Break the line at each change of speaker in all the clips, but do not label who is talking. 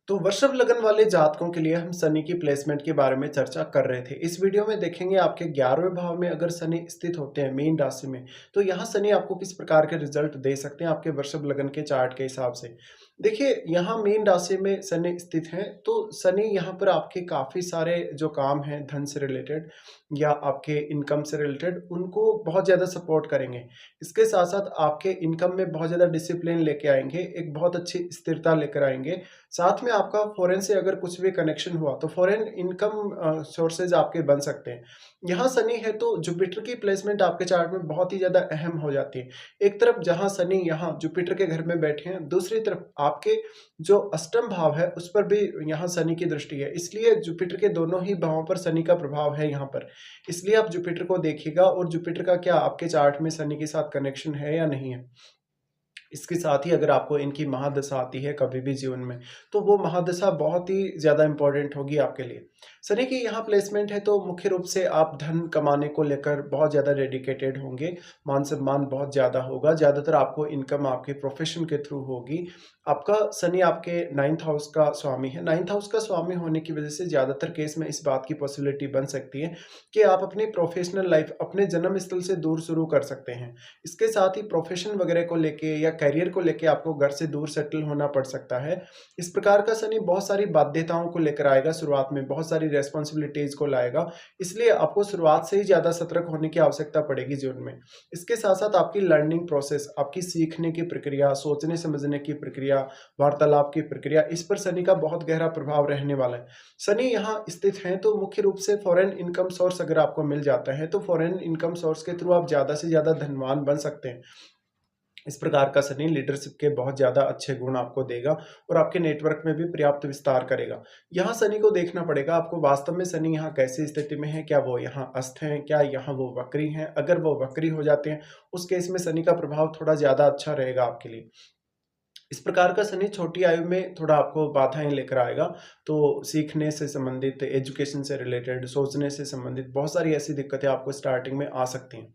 तो वृषभ लगन वाले जातकों के लिए हम शनि की प्लेसमेंट के बारे में चर्चा कर रहे थे। इस वीडियो में देखेंगे आपके 11वें भाव में अगर शनि स्थित होते हैं मीन राशि में, तो यहाँ शनि आपको किस प्रकार के रिजल्ट दे सकते हैं आपके वृषभ लगन के चार्ट के हिसाब से। देखिए, यहाँ मीन राशि में शनि स्थित हैं, तो शनि यहाँ पर आपके काफ़ी सारे जो काम हैं धन से रिलेटेड या आपके इनकम से रिलेटेड, उनको बहुत ज़्यादा सपोर्ट करेंगे। इसके साथ-साथ आपके इनकम में बहुत ज़्यादा डिसिप्लिन लेके आएँगे, एक बहुत अच्छी स्थिरता लेकर आएँगे। साथ में आपका फॉरेन से अगर कुछ भी कनेक्शन हुआ तो फॉरेन इनकम सोर्सेज आपके बन सकते हैं। यहाँ शनि है तो जुपिटर की प्लेसमेंट आपके चार्ट में बहुत ही ज़्यादा अहम हो जाती है। एक तरफ जहाँ शनि यहाँ जुपिटर के घर में बैठे हैं, दूसरी तरफ आपके जो अष्टम भाव है उस पर भी यहाँ शनि की दृष्टि है। इसलिए जुपिटर के दोनों ही भावों पर शनि का प्रभाव है यहाँ पर। इसलिए आप जुपिटर को देखिएगा और जुपिटर का क्या आपके चार्ट में शनि के साथ कनेक्शन है या नहीं है। इसके साथ ही अगर आपको इनकी महादशा आती है कभी भी जीवन में, तो वो महादशा बहुत ही ज़्यादा इम्पोर्टेंट होगी आपके लिए। शनि की यहाँ प्लेसमेंट है तो मुख्य रूप से आप धन कमाने को लेकर बहुत ज़्यादा डेडिकेटेड होंगे, मान-सम्मान बहुत ज़्यादा होगा, ज़्यादातर आपको इनकम आपके प्रोफ़ेशन के थ्रू होगी। आपका शनि आपके 9th हाउस का स्वामी है, 9th हाउस का स्वामी होने की वजह से ज़्यादातर केस में इस बात की पॉसिबिलिटी बन सकती है कि आप अपनी प्रोफ़ेशनल लाइफ़ अपने जन्म स्थल से दूर शुरू कर सकते हैं। इसके साथ ही प्रोफ़ेशन वगैरह को लेके या करियर को लेके आपको घर से दूर सेटल होना पड़ सकता है। इस प्रकार का शनि बहुत सारी बाध्यताओं को लेकर आएगा शुरुआत में, बहुत सारी रिस्पॉन्सिबिलिटीज़ को लाएगा, इसलिए आपको शुरुआत से ही ज़्यादा सतर्क होने की आवश्यकता पड़ेगी जीवन में। इसके साथ-साथ आपकी लर्निंग प्रोसेस, आपकी सीखने की प्रक्रिया, सोचने-समझने की प्रक्रिया, वार्तालाप की प्रक्रिया, इस पर शनि का बहुत गहरा प्रभाव रहने वाला है। शनि यहाँ स्थित हैं तो मुख्य रूप से फॉरेन इनकम सोर्स अगर आपको मिल जाता है, तो फॉरेन इनकम सोर्स के थ्रू आप ज़्यादा से ज़्यादा धनवान बन सकते हैं। इस प्रकार का शनि लीडरशिप के बहुत ज़्यादा अच्छे गुण आपको देगा और आपके नेटवर्क में भी पर्याप्त विस्तार करेगा। यहाँ शनि को देखना पड़ेगा आपको वास्तव में शनि यहाँ कैसी स्थिति में है, क्या वो यहाँ अस्त हैं, क्या यहाँ वो वक्री हैं? अगर वो वक्री हो जाते हैं, उस केस में शनि का प्रभाव थोड़ा ज़्यादा अच्छा रहेगा आपके लिए। इस प्रकार का शनि छोटी आयु में थोड़ा आपको बाधाएँ लेकर आएगा, तो सीखने से संबंधित, एजुकेशन से रिलेटेड, सोचने से संबंधित बहुत सारी ऐसी दिक्कतें आपको स्टार्टिंग में आ सकती हैं।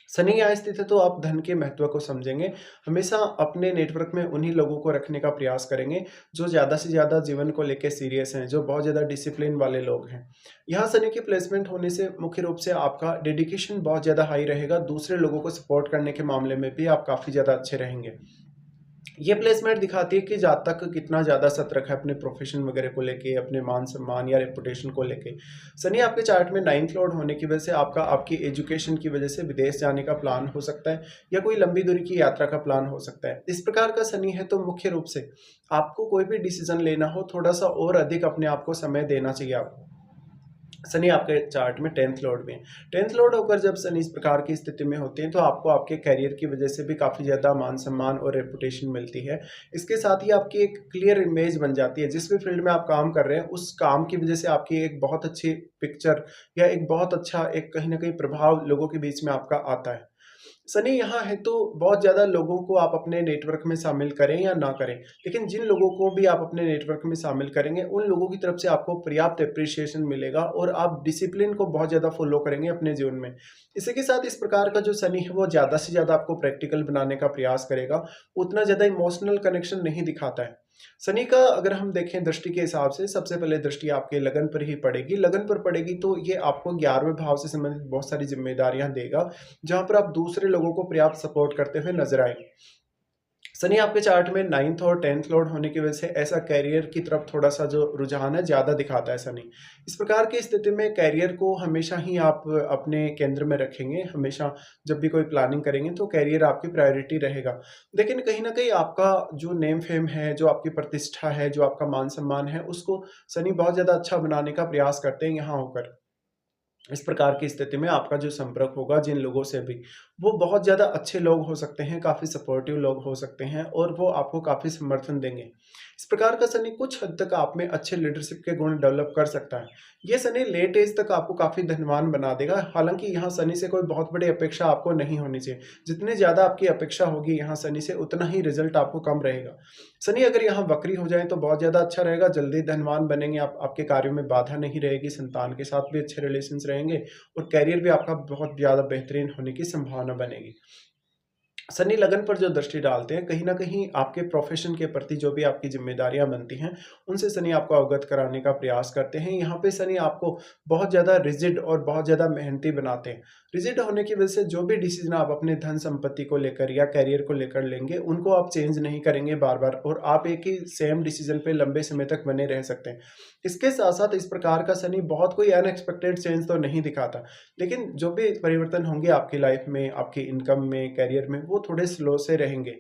शनि यहाँ स्थित है तो आप धन के महत्व को समझेंगे। हमेशा अपने नेटवर्क में उन्हीं लोगों को रखने का प्रयास करेंगे, जो ज़्यादा से ज़्यादा जीवन को लेके सीरियस हैं, जो बहुत ज़्यादा डिसिप्लिन वाले लोग हैं। यहाँ शनि की प्लेसमेंट होने से मुख्य रूप से आपका डेडिकेशन बहुत ज़्यादा हाई रहेगा, दूसरे लोगों को सपोर्ट करने के मामले में भी आप काफ़ी ज़्यादा अच्छे रहेंगे। ये प्लेसमेंट दिखाती है कि जातक कितना ज़्यादा सतर्क है अपने प्रोफ़ेशन वगैरह को लेके, अपने मान-सम्मान या रेपुटेशन को लेके। शनि आपके चार्ट में 9th लॉर्ड होने की वजह से आपका आपकी एजुकेशन की वजह से विदेश जाने का प्लान हो सकता है या कोई लंबी दूरी की यात्रा का प्लान हो सकता है। इस प्रकार का शनि है तो मुख्य रूप से आपको कोई भी डिसीज़न लेना हो, थोड़ा-सा और अधिक अपने आप को समय देना चाहिए आपको। शनि आपके चार्ट में 10th लॉर्ड में है। 10th लॉर्ड होकर जब शनि इस प्रकार की स्थिति में होते हैं तो आपको आपके करियर की वजह से भी काफ़ी ज़्यादा मान-सम्मान और रेपुटेशन मिलती है। इसके साथ ही आपकी एक क्लियर इमेज बन जाती है, जिस भी फील्ड में आप काम कर रहे हैं, उस काम की वजह से आपकी एक बहुत अच्छी पिक्चर या एक बहुत अच्छा एक कहीं न कहीं प्रभाव लोगों के बीच में आपका आता है। शनि यहाँ है तो बहुत ज़्यादा लोगों को आप अपने नेटवर्क में शामिल करें या ना करें, लेकिन जिन लोगों को भी आप अपने नेटवर्क में शामिल करेंगे, उन लोगों की तरफ से आपको पर्याप्त एप्रिसिएशन मिलेगा और आप डिसिप्लिन को बहुत ज़्यादा फॉलो करेंगे अपने जीवन में। इसी के साथ इस प्रकार का जो शनि है वो ज़्यादा से ज़्यादा आपको प्रैक्टिकल बनाने का प्रयास करेगा, उतना ज़्यादा इमोशनल कनेक्शन नहीं दिखाता है। शनि का अगर हम देखें दृष्टि के हिसाब से सबसे पहले दृष्टि आपके लगन पर ही पड़ेगी। लगन पर पड़ेगी तो ये आपको 11वें भाव से संबंधित बहुत सारी ज़िम्मेदारियाँ देगा, जहाँ पर आप दूसरे लोगों को पर्याप्त सपोर्ट करते हुए नज़र आएँगे। शनि आपके चार्ट में 9th और 10th लॉर्ड होने की वजह से ऐसा करियर की तरफ थोड़ा-सा जो रुझान है ज़्यादा दिखाता है शनि। इस प्रकार की स्थिति में करियर को हमेशा ही आप अपने केंद्र में रखेंगे, हमेशा जब भी कोई प्लानिंग करेंगे तो करियर आपकी प्रायोरिटी रहेगा। लेकिन कहीं न कहीं आपका जो नेम फेम है, जो आपकी प्रतिष्ठा है, जो आपका मान-सम्मान है, उसको शनि बहुत ज़्यादा अच्छा बनाने का प्रयास करते हैं यहाँ होकर। इस प्रकार की स्थिति में आपका जो संपर्क होगा जिन लोगों से भी, वो बहुत ज़्यादा अच्छे लोग हो सकते हैं, काफ़ी सपोर्टिव लोग हो सकते हैं और वो आपको काफ़ी समर्थन देंगे। इस प्रकार का शनि कुछ हद तक आप में अच्छे लीडरशिप के गुण डेवलप कर सकता है। ये शनि लेट एज तक आपको काफ़ी धनवान बना देगा, हालाँकि यहाँ शनि से कोई बहुत बड़ी अपेक्षा आपको नहीं होनी चाहिए। जितनी ज़्यादा आपकी अपेक्षा होगी यहाँ शनि से, उतना ही रिज़ल्ट आपको कम रहेगा। शनि अगर यहाँ वक्री हो जाए तो बहुत ज़्यादा अच्छा रहेगा, जल्दी धनवान बनेंगे आप, आपके कार्यों में बाधा नहीं रहेगी, संतान के साथ भी अच्छे रिलेशंस रहेंगे और करियर भी आपका बहुत ज़्यादा बेहतरीन होने की संभावना बनेगी। शनि लगन पर जो दृष्टि डालते हैं, कहीं न कहीं आपके प्रोफ़ेशन के प्रति जो भी आपकी ज़िम्मेदारियाँ बनती हैं, उनसे शनि आपको अवगत कराने का प्रयास करते हैं। यहाँ पे शनि आपको बहुत ज़्यादा रिजिड और बहुत ज़्यादा मेहनती बनाते हैं। रिजिड होने की वजह से जो भी डिसीज़न आप अपने धन-संपत्ति को लेकर या करियर को लेकर लेंगे, उनको आप चेंज नहीं करेंगे बार-बार और आप एक ही सेम डिसीज़न पे लंबे समय तक बने रह सकते हैं। इसके साथ-साथ इस प्रकार का शनि बहुत कोई अनएक्सपेक्टेड चेंज तो नहीं दिखाता। लेकिन जो भी परिवर्तन होंगे आपकी लाइफ में, आपकी इनकम में, करियर में, वो थोड़े स्लो से रहेंगे।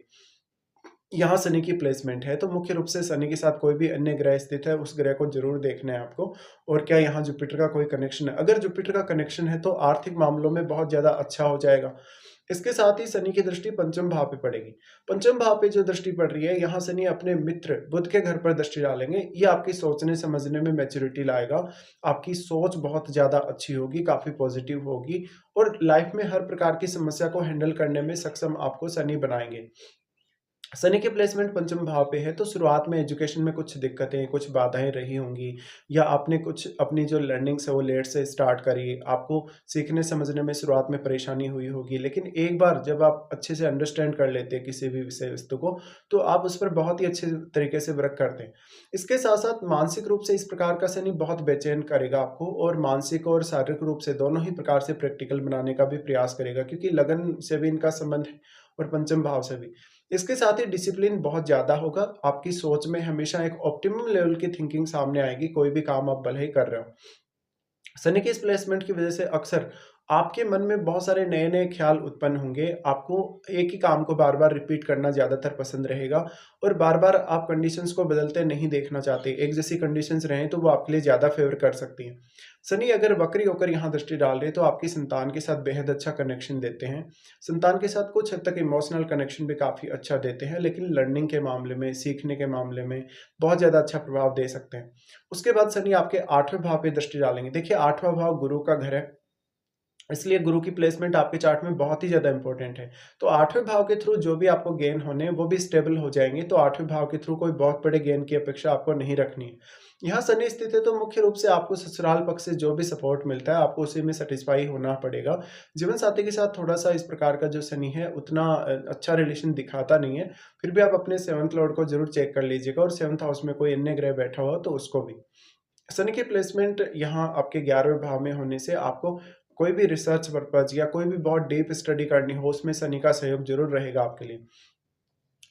यहाँ शनि की प्लेसमेंट है, तो मुख्य रूप से शनि के साथ कोई भी अन्य ग्रह स्थित है, उस ग्रह को ज़रूर देखना है आपको। और क्या यहाँ जुपिटर का कोई कनेक्शन है? अगर जुपिटर का कनेक्शन है, तो आर्थिक मामलों में बहुत ज़्यादा अच्छा हो जाएगा। इसके साथ ही शनि की दृष्टि पंचम भाव पे पड़ेगी। पंचम भाव पे जो दृष्टि पड़ रही है, यहाँ शनि अपने मित्र बुध के घर पर दृष्टि डालेंगे। ये आपकी सोचने-समझने में मैच्योरिटी लाएगा। आपकी सोच बहुत ज़्यादा अच्छी होगी, काफ़ी पॉजिटिव होगी और लाइफ में हर प्रकार की समस्या को हैंडल करने में सक्षम आपको शनि बनाएँगे। शनि के प्लेसमेंट पंचम भाव पे है, तो शुरुआत में एजुकेशन में कुछ दिक्कतें, कुछ बाधाएँ रही होंगी या आपने कुछ अपनी जो लर्निंग्स है वो लेट से स्टार्ट करी, आपको सीखने-समझने में शुरुआत में परेशानी हुई होगी। लेकिन एक बार जब आप अच्छे से अंडरस्टैंड कर लेते हैं किसी भी विषय वस्तु को, तो आप उस पर बहुत ही अच्छे तरीके से वर्क करते हैं। इसके साथ-साथ मानसिक रूप से इस प्रकार का शनि बहुत बेचैन करेगा आपको और मानसिक और शारीरिक रूप से दोनों ही प्रकार से प्रैक्टिकल बनाने का भी प्रयास करेगा, क्योंकि लगन से भी इनका संबंध है और पंचम भाव से भी। इसके साथ ही डिसिप्लिन बहुत ज़्यादा होगा, आपकी सोच में हमेशा एक ऑप्टिमम लेवल की थिंकिंग सामने आएगी, कोई भी काम आप भले ही कर रहे हो। शनि के इस प्लेसमेंट की वजह से अक्सर आपके मन में बहुत सारे नए-नए ख्याल उत्पन्न होंगे। आपको एक ही काम को बार-बार रिपीट करना ज़्यादातर पसंद रहेगा और बार-बार आप कंडीशंस को बदलते नहीं देखना चाहते। एक जैसी कंडीशंस रहें तो वो आपके लिए ज़्यादा फ़ेवर कर सकती हैं। शनि अगर वक्री होकर यहाँ दृष्टि डाल रहे हैं तो आपकी संतान के साथ बेहद अच्छा कनेक्शन देते हैं। संतान के साथ कुछ हद तक इमोशनल कनेक्शन भी काफ़ी अच्छा देते हैं, लेकिन लर्निंग के मामले में, सीखने के मामले में बहुत ज़्यादा अच्छा प्रभाव दे सकते हैं। उसके बाद शनि आपके 8वें भाव पे दृष्टि डालेंगे। देखिए 8वाँ भाव गुरु का घर है, इसलिए गुरु की प्लेसमेंट आपके चार्ट में बहुत ही ज़्यादा इम्पोर्टेंट है। तो 8वें भाव के थ्रू जो भी आपको गेन होने हैं, वो भी स्टेबल हो जाएँगे, तो 8वें भाव के थ्रू कोई बहुत बड़े गेन की अपेक्षा आपको नहीं रखनी है। यहाँ शनि स्थित है, तो मुख्य रूप से आपको ससुराल पक्ष से जो भी सपोर्ट मिलता है, आपको उसी में सैटिस्फाई होना पड़ेगा। जीवनसाथी के साथ थोड़ा-सा इस प्रकार का जो शनि है, उतना अच्छा रिलेशन दिखाता नहीं है। फिर भी आप अपने 7th लॉर्ड को ज़रूर चेक कर लीजिएगा और 7th हाउस में कोई अन्य ग्रह बैठा हुआ, तो उसको भी। शनि की प्लेसमेंट यहाँ आपके 11वें भाव में होने से आपको कोई भी रिसर्च पर्पज़ या कोई भी बहुत डीप स्टडी करनी हो, उसमें शनि का सहयोग ज़रूर रहेगा आपके लिए।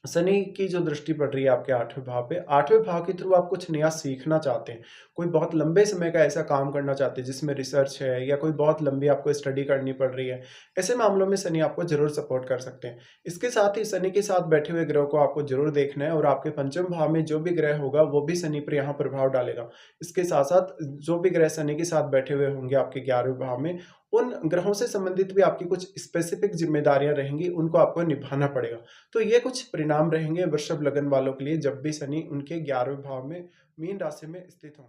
शनि की जो दृष्टि पड़ रही है आपके 8वें भाव पे, 8वें भाव के थ्रू आप कुछ नया सीखना चाहते हैं। कोई बहुत लंबे समय का ऐसा काम करना चाहते हैं जिसमें रिसर्च है या कोई बहुत लंबी आपको स्टडी करनी पड़ रही है। ऐसे मामलों में शनि आपको ज़रूर सपोर्ट कर सकते हैं। इसके साथ ही शनि के साथ बैठे हुए ग्रहों को आपको ज़रूर देखना है और आपके पंचम भाव में जो भी ग्रह होगा वो भी शनि पर यहाँ प्रभाव डालेगा। इसके साथ-साथ जो भी ग्रह शनि के साथ बैठे हुए होंगे आपके 11वें भाव में, उन ग्रहों से संबंधित भी आपकी कुछ स्पेसिफिक ज़िम्मेदारियाँ रहेंगी, उनको आपको निभाना पड़ेगा। तो ये कुछ परिणाम रहेंगे वृषभ लगन वालों के लिए जब भी शनि उनके 11वें भाव में मीन राशि में स्थित हों।